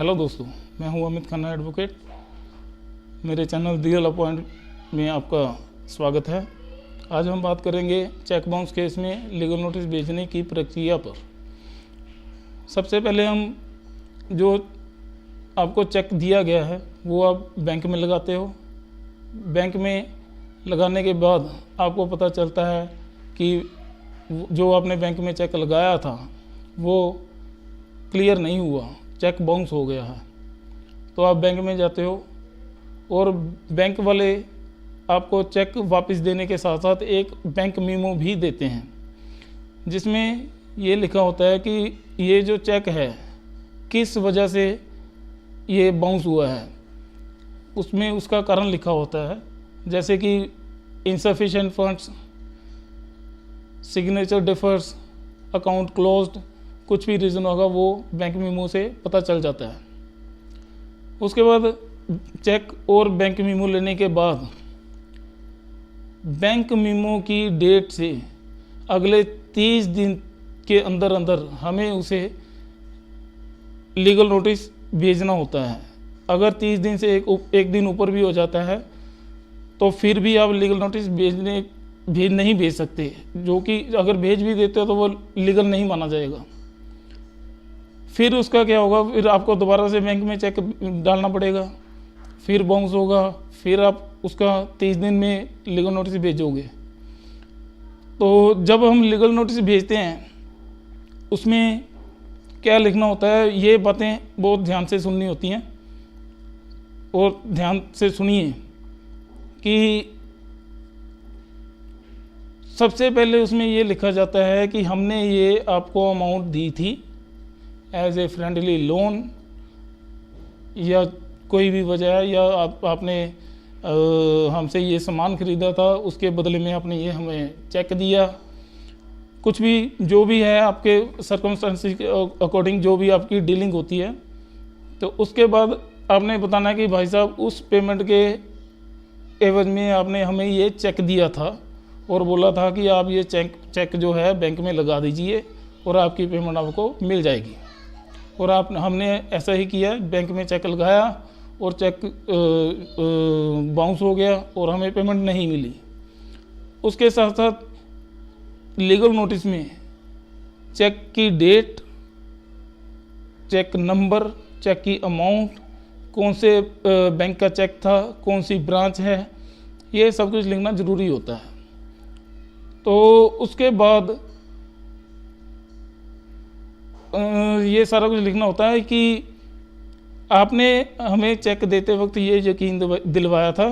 Hello दोस्तों, मैं हूं अमित खन्ना एडवोकेट। मेरे चैनल द रियल पॉइंट में आपका स्वागत है। आज हम बात करेंगे चेक बाउंस केस में लीगल नोटिस भेजने की प्रक्रिया पर। सबसे पहले हम जो आपको चेक दिया गया है वो आप बैंक में लगाते हो। बैंक में लगाने के बाद आपको पता चलता है कि जो आपने बैंक में चेक लगाया था वो क्लियर नहीं हुआ, चेक बाउंस हो गया है। तो आप बैंक में जाते हो और बैंक वाले आपको चेक वापस देने के साथ साथ एक बैंक मीमो भी देते हैं, जिसमें ये लिखा होता है कि ये जो चेक है किस वजह से ये बाउंस हुआ है। उसमें उसका कारण लिखा होता है, जैसे कि insufficient funds, signature differs, account closed, कुछ भी रीज़न होगा वो बैंक मीमो से पता चल जाता है। उसके बाद चेक और बैंक मीमो लेने के बाद बैंक मीमो की डेट से अगले 30 दिन के अंदर अंदर हमें उसे लीगल नोटिस भेजना होता है। अगर 30 दिन से एक दिन ऊपर भी हो जाता है तो फिर भी आप लीगल नोटिस नहीं भेज सकते, जो कि अगर भेज भी देते हो तो वो लीगल नहीं माना जाएगा। फिर उसका क्या होगा, फिर आपको दोबारा से बैंक में चेक डालना पड़ेगा, फिर बाउंस होगा, फिर आप उसका 30 दिन में लीगल नोटिस भेजोगे। तो जब हम लीगल नोटिस भेजते हैं उसमें क्या लिखना होता है, ये बातें बहुत ध्यान से सुननी होती हैं। और ध्यान से सुनिए कि सबसे पहले उसमें ये लिखा जाता है कि हमने ये आपको अमाउंट दी थी एज ए फ्रेंडली लोन, या कोई भी वजह है, या आपने हमसे ये सामान ख़रीदा था उसके बदले में आपने ये हमें चेक दिया। कुछ भी जो भी है आपके सर्कमस्टेंसेस के अकॉर्डिंग जो भी आपकी डीलिंग होती है, तो उसके बाद आपने बताना है कि भाई साहब उस पेमेंट के एवज में आपने हमें ये चेक दिया था और बोला था कि आप ये चेक जो है बैंक में लगा दीजिए और आपकी पेमेंट आपको मिल जाएगी। और हमने ऐसा ही किया, बैंक में चेक लगाया और चेक बाउंस हो गया और हमें पेमेंट नहीं मिली। उसके साथ साथ लीगल नोटिस में चेक की डेट, चेक नंबर, चेक की अमाउंट, कौन से बैंक का चेक था, कौन सी ब्रांच है, ये सब कुछ लिखना ज़रूरी होता है। तो उसके बाद ये सारा कुछ लिखना होता है कि आपने हमें चेक देते वक्त ये यकीन दिलवाया था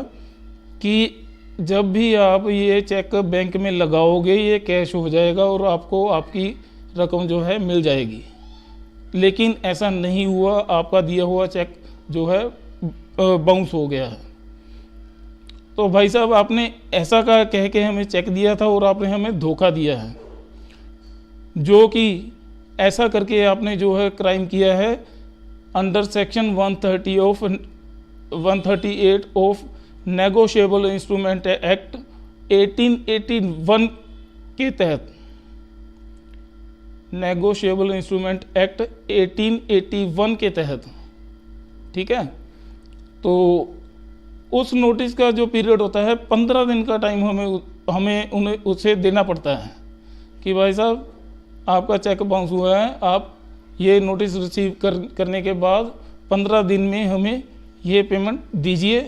कि जब भी आप ये चेक बैंक में लगाओगे ये कैश हो जाएगा और आपको आपकी रकम जो है मिल जाएगी। लेकिन ऐसा नहीं हुआ, आपका दिया हुआ चेक जो है बाउंस हो गया है। तो भाई साहब आपने ऐसा कह के हमें चेक दिया था और आपने हमें धोखा दिया है, जो कि ऐसा करके आपने जो है क्राइम किया है under section 138 of negotiable instrument act 1881 के तहत, नेगोशिएबल इंस्ट्रूमेंट एक्ट 1881 के तहत। ठीक है, तो उस नोटिस का जो पीरियड होता है 15 दिन का टाइम हमें उन्हें उसे देना पड़ता है कि भाई साहब आपका चेक बाउंस हुआ है, आप ये नोटिस रिसीव करने के बाद 15 दिन में हमें ये पेमेंट दीजिए,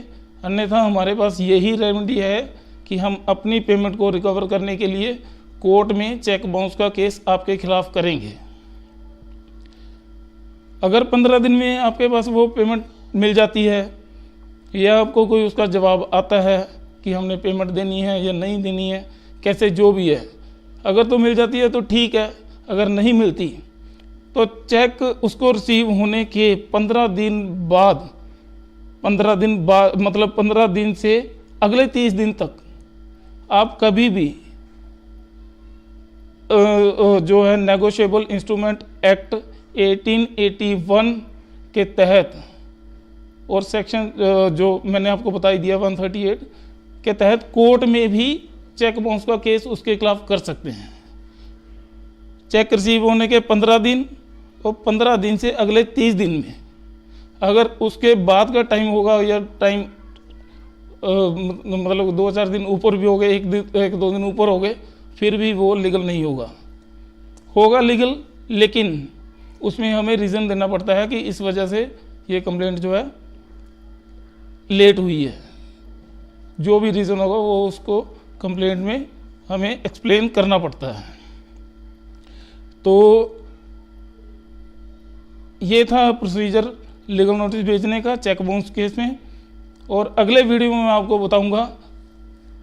अन्यथा हमारे पास यही रेमेडी है कि हम अपनी पेमेंट को रिकवर करने के लिए कोर्ट में चेक बाउंस का केस आपके खिलाफ करेंगे। अगर 15 दिन में आपके पास वो पेमेंट मिल जाती है या आपको कोई उसका जवाब आता है कि हमने पेमेंट देनी है या नहीं देनी है, कैसे जो भी है, अगर तो मिल जाती है तो ठीक है, अगर नहीं मिलती तो चेक उसको रिसीव होने के 15 दिन बाद मतलब 15 दिन से अगले 30 दिन तक आप कभी भी जो है नेगोशिएबल इंस्ट्रूमेंट एक्ट 1881 के तहत और सेक्शन जो मैंने आपको बताई दिया 138 के तहत कोर्ट में भी चेक बाउंस का केस उसके खिलाफ कर सकते हैं। चेक रिसीव होने के 15 दिन और 15 दिन से अगले 30 दिन में अगर उसके बाद का टाइम होगा या टाइम मतलब 2-4 दिन ऊपर भी हो गए, 1-2 दिन ऊपर हो गए, फिर भी वो लीगल नहीं होगा लीगल, लेकिन उसमें हमें रीज़न देना पड़ता है कि इस वजह से ये कंप्लेंट जो है लेट हुई है। जो भी रीज़न होगा वो उसको कंप्लेंट में हमें एक्सप्लेन करना पड़ता है। तो ये था प्रोसीजर लीगल नोटिस भेजने का चेक बाउंस केस में। और अगले वीडियो में मैं आपको बताऊंगा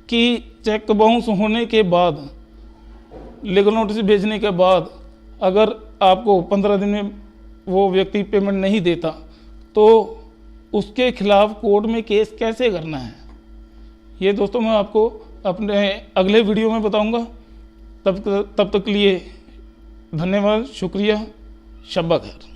कि चेक बाउंस होने के बाद, लीगल नोटिस भेजने के बाद अगर आपको 15 दिन में वो व्यक्ति पेमेंट नहीं देता तो उसके खिलाफ कोर्ट में केस कैसे करना है। ये दोस्तों मैं आपको अपने अगले वीडियो में बताऊंगा। तब तक के लिए धन्यवाद, शुक्रिया, शब्बा खैर।